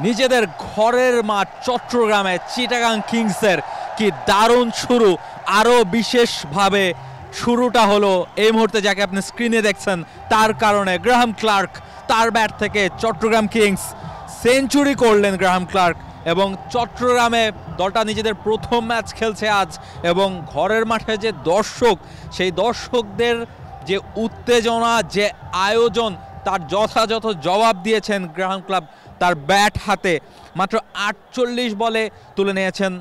নিজেদের ঘরের মাঠ চট্টগ্রামে চিটাগাং কিংসের কি দারুণ শুরু। আরও বিশেষভাবে শুরুটা হলো এই মুহূর্তে যাকে আপনি স্ক্রিনে দেখছেন তার কারণে। গ্রাহাম ক্লার্ক তার ব্যাট থেকে চট্টগ্রাম কিংস সেঞ্চুরি করলেন গ্রাহাম ক্লার্ক, এবং চট্টগ্রামে দলটা নিজেদের প্রথম ম্যাচ খেলছে আজ, এবং ঘরের মাঠে যে দর্শক, সেই দর্শকদের যে উত্তেজনা, যে আয়োজন, তার যথাযথ জবাব দিয়েছেন গ্রাহাম ক্লার্ক তার ব্যাট হাতে। মাত্র 48 বলে তুলে নিয়েছেন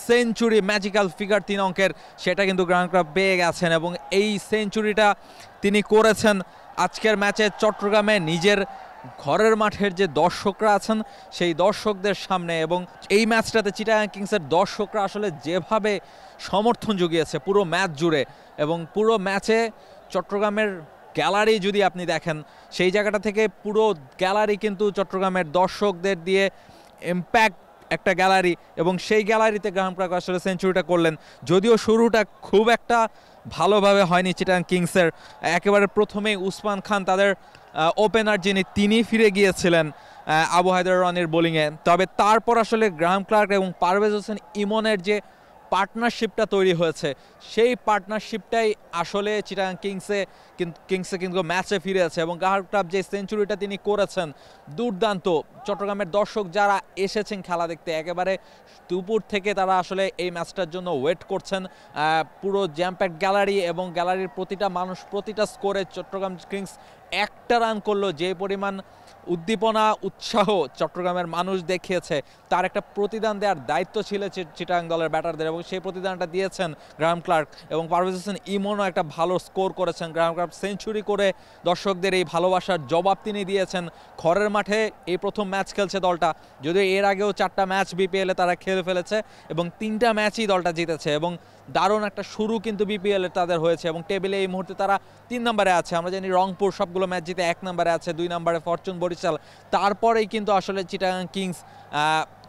সেঞ্চুরি, ম্যাজিক্যাল ফিগার 3 অঙ্কের, সেটা কিন্তু গ্রাহাম ক্লার্ক পেয়ে গেছেন, এবং এই সেঞ্চুরিটা তিনি করেছেন আজকের ম্যাচে চট্টগ্রামে নিজের ঘরের মাঠের যে দর্শকরা আছেন সেই দর্শকদের সামনে। এবং এই ম্যাচটাতে চিটাগাং কিংসের দর্শকরা আসলে যেভাবে সমর্থন জুগিয়েছে পুরো ম্যাচ জুড়ে, এবং পুরো ম্যাচে চট্টগ্রামের গ্যালারি যদি আপনি দেখেন সেই জায়গাটা থেকে পুরো গ্যালারি কিন্তু চট্টগ্রামের দর্শকদের দিয়ে ইম্প্যাক্ট একটা গ্যালারি, এবং সেই গ্যালারিতে গ্রাহাম ক্লার্ক আসলে সেঞ্চুরিটা করলেন। যদিও শুরুটা খুব একটা ভালোভাবে হয়নি চিটাগাং কিংসের, একেবারে প্রথমেই উসমান খান তাদের ওপেনার তিনি ফিরে গিয়েছিলেন আবু হায়দার রনির বোলিংয়ে। তবে তারপর আসলে গ্রাহাম ক্লার্ক এবং পারভেজ হোসেন ইমনের যে পার্টনারশিপটা তৈরি হয়েছে, সেই পার্টনারশিপটাই আসলে চিটাগাং কিংসে কিন্তু ম্যাচে ফিরে আছে। এবং গ্রাহাম ক্লার্ক যে সেঞ্চুরিটা তিনি করেছেন দুর্দান্ত। চট্টগ্রামের দর্শক যারা এসেছেন খেলা দেখতে, একেবারে দুপুর থেকে তারা আসলে এই ম্যাচটার জন্য ওয়েট করছেন। পুরো জ্যামপ্যাক্ট গ্যালারি, এবং গ্যালারির প্রতিটা মানুষ প্রতিটা স্কোরে চট্টগ্রাম কিংস একটা রান করলো, যে পরিমাণ উদ্দীপনা উৎসাহ চট্টগ্রামের মানুষ দেখিয়েছে তার একটা প্রতিদান দেওয়ার দায়িত্ব ছিল চিটাগাং দলের ব্যাটারদের, এবং সেই প্রতিদানটা দিয়েছেন গ্রাহাম ক্লার্ক। এবং পারভেজ হোসেন ইমনও একটা ভালো স্কোর করেছেন। গ্রাহাম ক্লার্ক সেঞ্চুরি করে দর্শকদের এই ভালোবাসার জবাব তিনি দিয়েছেন। ঘরের মাঠে এই প্রথম ম্যাচ খেলছে দলটা, যদিও এর আগেও 4টা ম্যাচ বিপিএলে তারা খেলে ফেলেছে এবং 3টা ম্যাচই দলটা জিতেছে, এবং দারুণ একটা শুরু কিন্তু বিপিএল এর তাদের হয়েছে। এবং টেবিলে এই মুহূর্তে তারা 3 নম্বরে আছে। আমরা জানি রংপুর সবগুলো ম্যাচ জিতে 1 নম্বরে আছে, 2 নম্বরে ফরচুন বরিশাল, তারপরেই কিন্তু আসলে চিটাগাং কিংস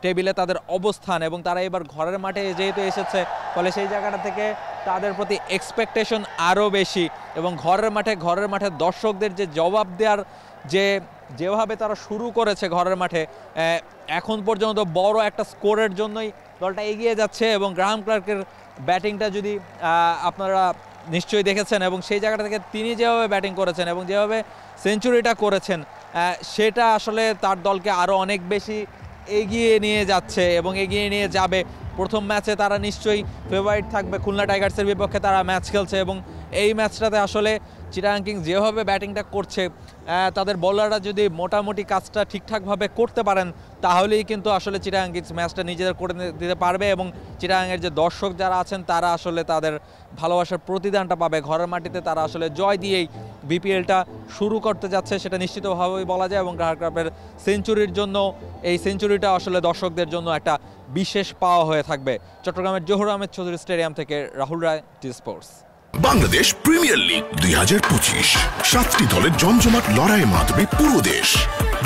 টেবিলে তাদের অবস্থান। এবং তারা এবার ঘরের মাঠে যেহেতু এসেছে, ফলে সেই জায়গাটা থেকে তাদের প্রতি এক্সপেকটেশন আরও বেশি, এবং ঘরের মাঠে দর্শকদের যে জবাব দেওয়ার যেভাবে তারা শুরু করেছে ঘরের মাঠে, এখন পর্যন্ত বড় একটা স্কোরের জন্যই দলটা এগিয়ে যাচ্ছে। এবং গ্রাহাম ক্লার্কের ব্যাটিংটা যদি আপনারা নিশ্চয়ই দেখেছেন, এবং সেই জায়গাটা থেকে তিনি যেভাবে ব্যাটিং করেছেন এবং যেভাবে সেঞ্চুরিটা করেছেন, সেটা আসলে তার দলকে আরও অনেক বেশি এগিয়ে নিয়ে যাচ্ছে এবং এগিয়ে নিয়ে যাবে। প্রথম ম্যাচে তারা নিশ্চয়ই ফেভারিট থাকবে, খুলনা টাইগার্সের বিপক্ষে তারা ম্যাচ খেলছে, এবং এই ম্যাচটাতে আসলে চিটাগাং কিংস যেভাবে ব্যাটিংটা করছে, তাদের বোলাররা যদি মোটামুটি কাজটা ঠিকঠাকভাবে করতে পারেন তাহলেই কিন্তু আসলে চিটাগাং কিংস ম্যাচটা নিজেদের করে দিতে পারবে। এবং চিটাগাংয়ের যে দর্শক যারা আছেন তারা আসলে তাদের ভালোবাসার প্রতিদানটা পাবে। ঘরের মাটিতে তারা আসলে জয় দিয়েই বিপিএলটা শুরু করতে যাচ্ছে, সেটা নিশ্চিতভাবেই বলা যায়। এবং গ্রাহাম ক্লার্কের সেঞ্চুরির জন্য এই সেঞ্চুরিটা আসলে দর্শকদের জন্য একটা বিশেষ পাওয়া হয়ে থাকবে। চট্টগ্রামের জহুর আহমেদ চৌধুরী স্টেডিয়াম থেকে রাহুল রায়, T Sports. Bangladesh premier league 2025, 7টি দলের জমজমাট লড়াইয়ে মাতবে পুরো দেশ।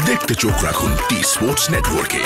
দেখতে চোখ রাখুন টি স্পোর্টস নেটওয়ার্কে।